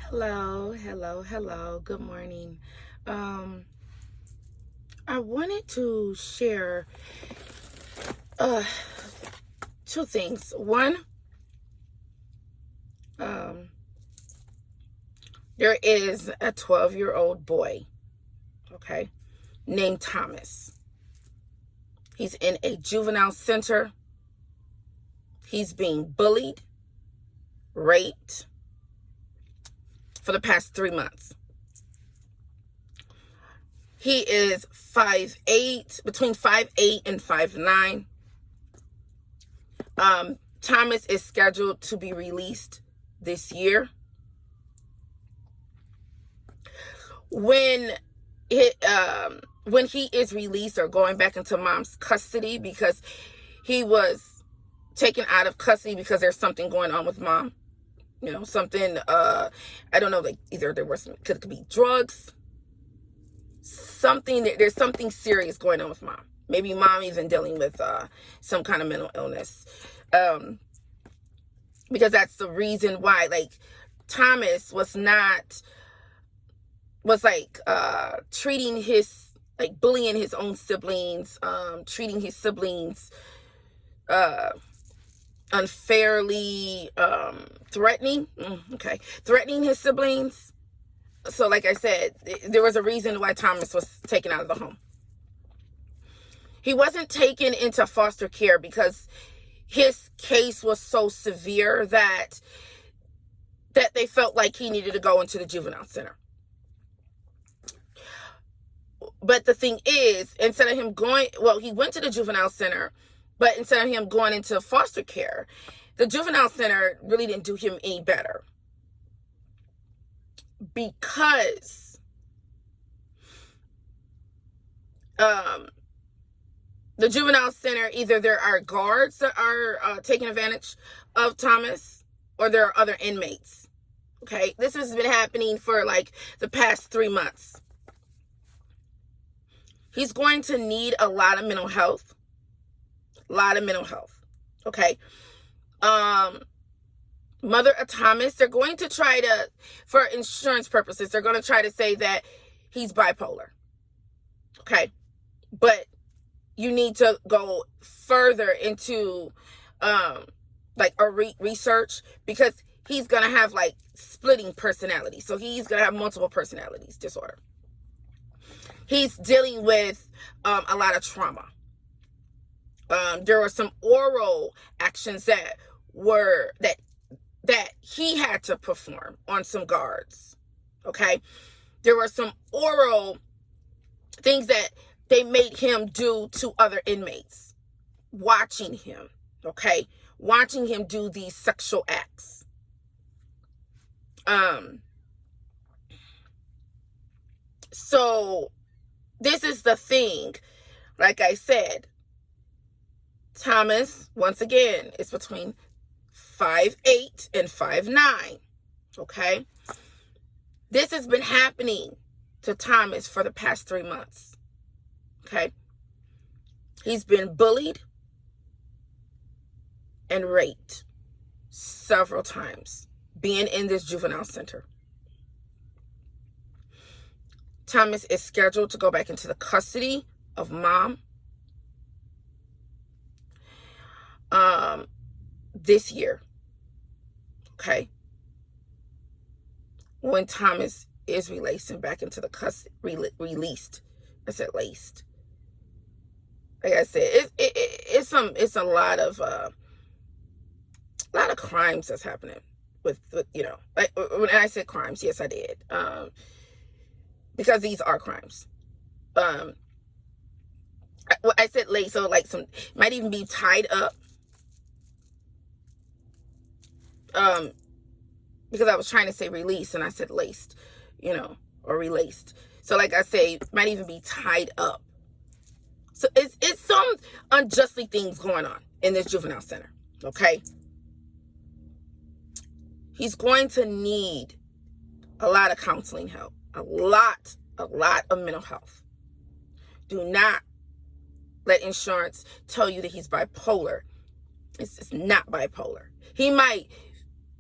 Hello. Good morning. Um, I wanted to share uh two things. One, um, there is a 12-year-old boy, okay, named Thomas. He's in a juvenile center. He's being bullied, raped for the past 3 months. He is 5'8", between 5'8" and 5'9". Thomas is scheduled to be released this year. When he is released or going back into mom's custody, because he was taken out of custody because there's something going on with mom, something, I don't know, like either there was could be drugs, there's something serious going on with mom. Maybe mom even dealing with some kind of mental illness, because that's the reason why, like, Thomas was treating his, like, bullying his own siblings, treating his siblings unfairly, threatening his siblings. So like I said, there was a reason why Thomas was taken out of the home. He wasn't taken into foster care because his case was so severe that they felt like he needed to go into the juvenile center. But the thing is, instead of him he went to the juvenile center, but instead of him going into foster care, the juvenile center really didn't do him any better. Because the juvenile center, either there are guards that are taking advantage of Thomas, or there are other inmates. Okay, this has been happening for like the past 3 months. He's going to need a lot of mental health. Okay. Mother of Thomas, they're going to try to, for insurance purposes, they're going to try to say that he's bipolar. Okay. But you need to go further into research, because he's going to have like splitting personality. So he's going to have multiple personalities disorder. He's dealing with a lot of trauma. There were some oral actions that he had to perform on some guards. Okay. There were some oral things that they made him do to other inmates, watching him. Okay. Watching him do these sexual acts. So this is the thing. Like I said, Thomas, once again, is between 5'8" and 5'9". Okay. This has been happening to Thomas for the past 3 months. Okay. He's been bullied and raped several times being in this juvenile center. Thomas is scheduled to go back into the custody of mom this year. Okay. When Thomas is released back into the custody, released. I said laced. Like I said, it's a lot of crimes that's happening with like when I said crimes, yes I did, because these are crimes. I said laced, so like some might even be tied up. Because I was trying to say release and I said laced, or relaced. So like I say, might even be tied up. So it's some unjustly things going on in this juvenile center. Okay. He's going to need a lot of counseling help, a lot of mental health. Do not let insurance tell you that he's bipolar. It's not bipolar. He might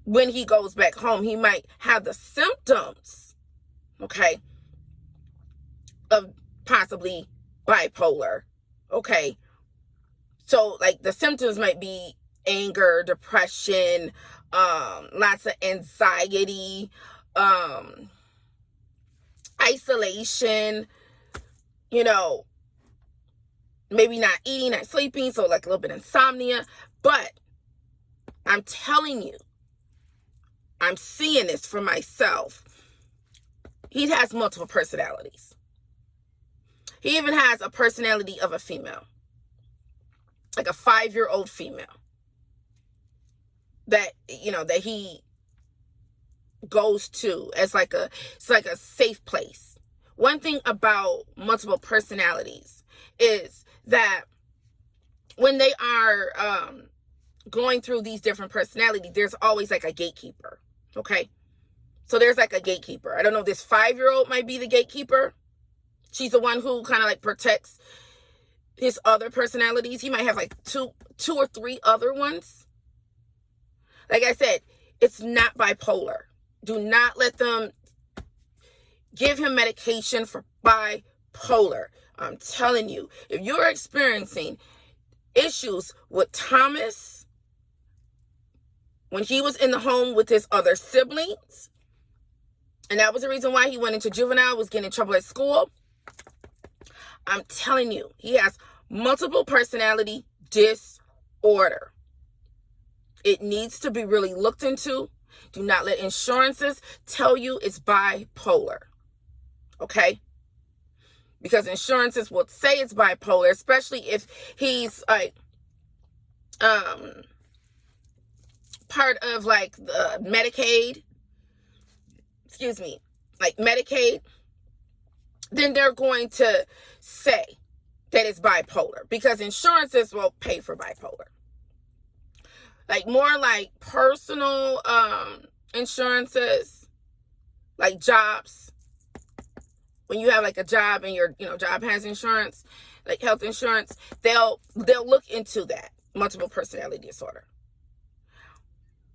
when he goes back home, he might have the symptoms, okay, of possibly bipolar, okay? So, like, the symptoms might be anger, depression, lots of anxiety, isolation, you know, maybe not eating, not sleeping, so like a little bit of insomnia. But I'm telling you, I'm seeing this for myself. He has multiple personalities. He even has a personality of a female, like a 5-year-old female that, you know, that he goes to as like it's like a safe place. One thing about multiple personalities is that when they are going through these different personalities, there's always like a gatekeeper, okay? So there's like a gatekeeper. I don't know, this 5-year-old might be the gatekeeper. She's the one who kind of like protects his other personalities. He might have like two or three other ones. Like I said, it's not bipolar. Do not let them give him medication for bipolar. I'm telling you, if you're experiencing issues with Thomas when he was in the home with his other siblings, and that was the reason why he went into juvenile, was getting in trouble at school, I'm telling you, he has multiple personality disorder. It needs to be really looked into. Do not let insurances tell you it's bipolar. Okay? Because insurances will say it's bipolar, especially if he's like part of like the Medicaid. Excuse me, like Medicaid. Then they're going to say that it's bipolar because insurances will pay for bipolar. Like more like personal insurances, like jobs. When you have like a job and your job has insurance, like health insurance, they'll look into that multiple personality disorder.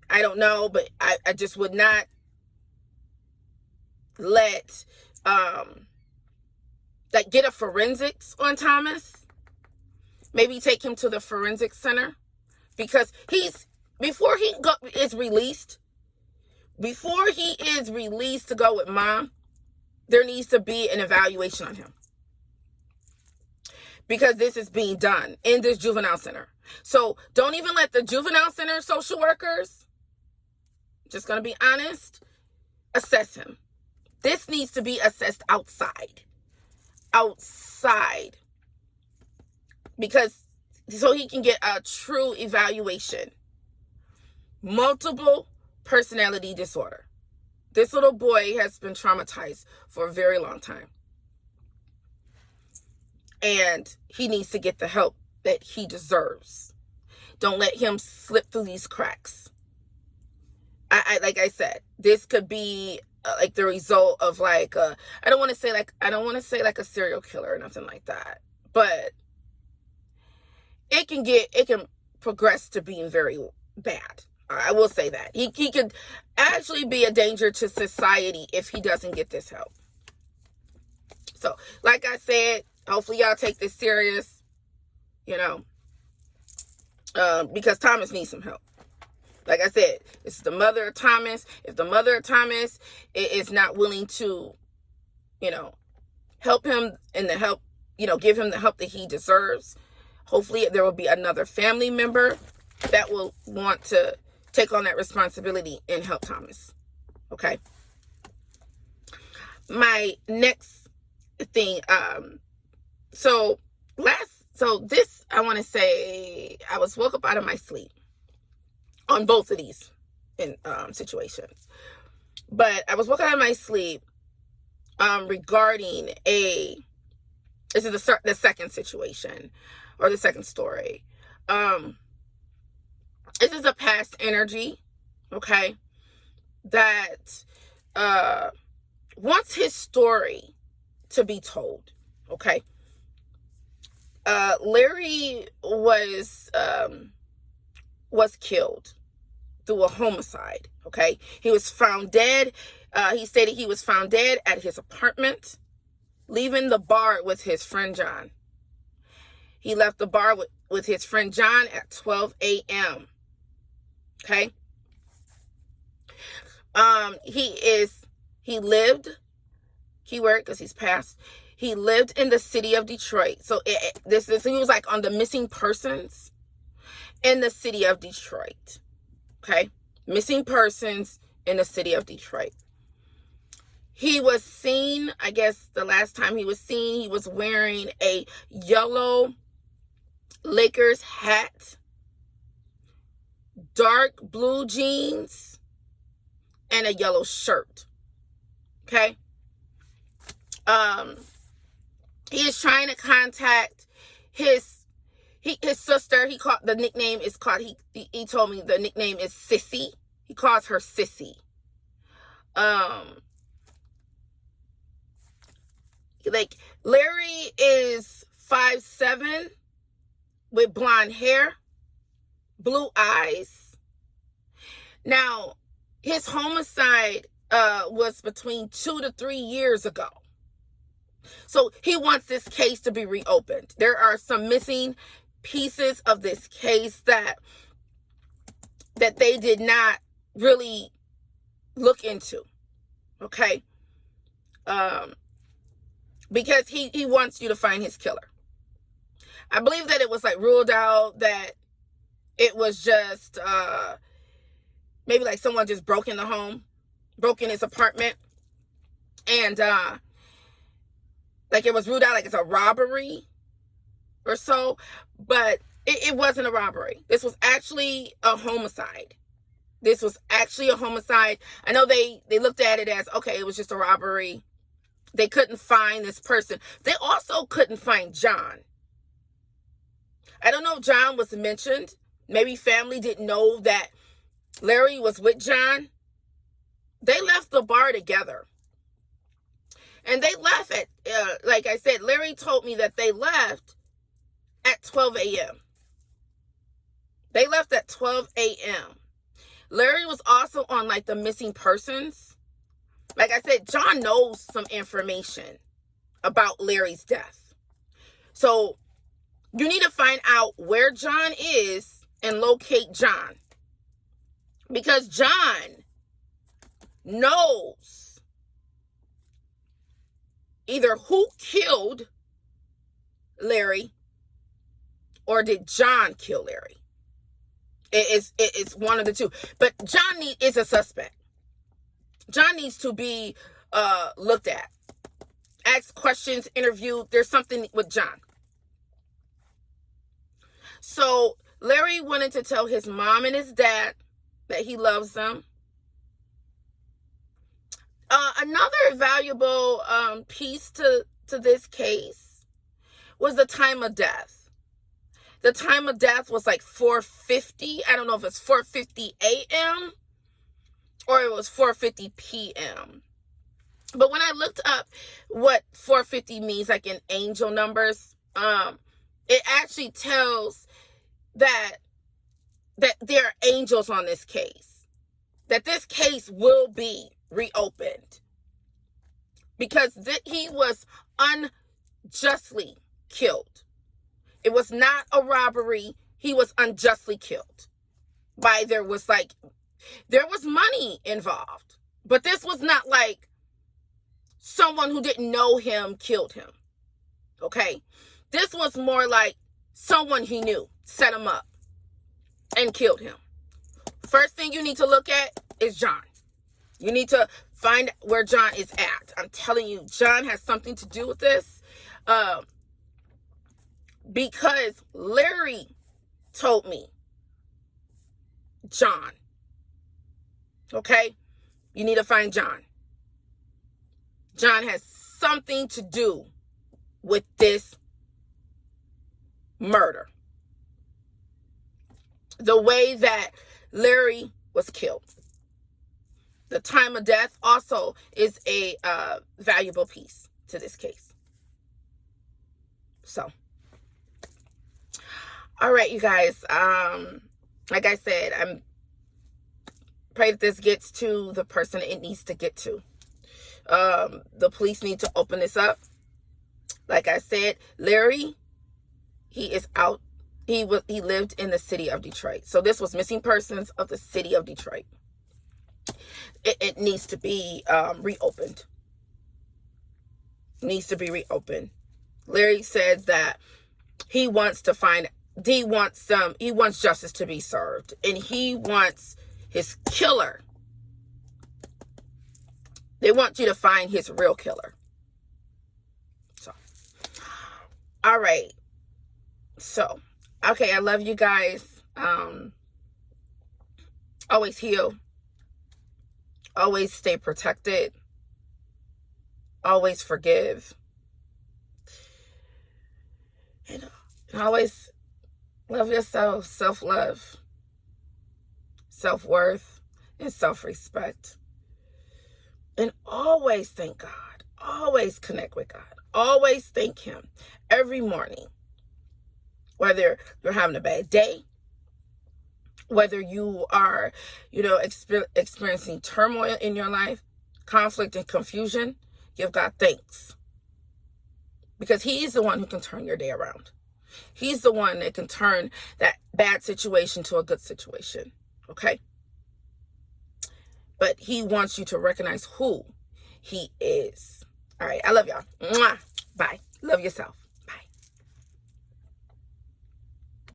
I don't know, but I just would not let like get a forensics on Thomas. Maybe take him to the forensic center because before he is released to go with mom, there needs to be an evaluation on him because this is being done in this juvenile center. So don't even let the juvenile center social workers, just going to be honest, assess him. This needs to be assessed outside, because so he can get a true evaluation. Multiple personality disorder. This little boy has been traumatized for a very long time. And he needs to get the help that he deserves. Don't let him slip through these cracks. I like I said, this could be like the result of like I don't want to say like a serial killer or nothing like that, but it can progress to being very bad. I will say that he could actually be a danger to society if he doesn't get this help. So like I said, hopefully y'all take this serious, because Thomas needs some help. Like I said, it's the mother of Thomas. If the mother of Thomas is not willing to, help him and give him the help that he deserves, hopefully there will be another family member that will want to take on that responsibility and help Thomas. Okay. My next thing, this, I want to say, I was woke up out of my sleep on both of these situations. But I was woken out of my sleep regarding this is the second situation or the second story. This is a past energy, okay, that wants his story to be told, okay. Larry was killed through a homicide, Okay. He was found dead. He stated he was found dead at his apartment, leaving the bar with his friend John. He left the bar with his friend John at 12 a.m. Okay. He lived, keyword because he's passed. He lived in the city of Detroit. So he was like on the missing persons in the city of Detroit. Okay. Missing persons in the city of Detroit. He was seen, I guess the last time he was seen, he was wearing a yellow Lakers hat, dark blue jeans, and a yellow shirt. Okay. He is trying to contact his sister. He told me the nickname is Sissy. He calls her Sissy. Like, Larry is 5'7" with blonde hair, blue eyes. Now, his homicide was between 2 to 3 years ago. So he wants this case to be reopened. There are some missing pieces of this case that they did not really look into. Okay? Because he wants you to find his killer. I believe that it was like ruled out that it was just maybe like someone just broke in his apartment, and like it was ruled out like it's a robbery or so, but it wasn't a robbery. This was actually a homicide. I know they looked at it as, okay, it was just a robbery. They couldn't find this person. They also couldn't find John. I don't know if John was mentioned. Maybe family didn't know that Larry was with John. They left the bar together. And they left at, like I said, Larry told me that they left at 12 a.m. They left at 12 a.m. Larry was also on like the missing persons. Like I said, John knows some information about Larry's death. So you need to find out where John is and locate John. Because John knows either who killed Larry or did John kill Larry. It's one of the two. But John is a suspect. John needs to be looked at, asked questions, interviewed. There's something with John. So Larry wanted to tell his mom and his dad that he loves them. Another valuable piece to this case was the time of death. The time of death was like 4:50. I don't know if it's 4:50 a.m. or it was 4:50 p.m. But when I looked up what 4:50 means, like in angel numbers, it actually tells that there are angels on this case. That this case will be reopened. Because he was unjustly killed. It was not a robbery. He was unjustly killed. There was money involved. But this was not like someone who didn't know him killed him. Okay? This was more like someone he knew set him up and killed him. First thing you need to look at is John. You need to find where John is at. I'm telling you, John has something to do with this. Because Larry told me John. Okay? You need to find John. John has something to do with this murder. The way that Larry was killed. The time of death also is a valuable piece to this case. So, all right, you guys. Like I said, I'm pray that this gets to the person it needs to get to. The police need to open this up. Like I said, Larry, he is out. He lived in the city of Detroit. So this was missing persons of the city of Detroit. It needs to be reopened. Needs to be reopened. Larry says that he wants justice to be served, and he wants his killer. They want you to find his real killer. So, all right. So, okay, I love you guys. Always heal. Always stay protected. Always forgive. And always love yourself. Self-love, self-worth, and self-respect. And always thank God. Always connect with God. Always thank Him every morning. Whether you're having a bad day, whether you are, experiencing turmoil in your life, conflict and confusion, give God thanks. Because He's the one who can turn your day around. He's the one that can turn that bad situation to a good situation. Okay? But He wants you to recognize who He is. All right. I love y'all. Mwah. Bye. Love yourself.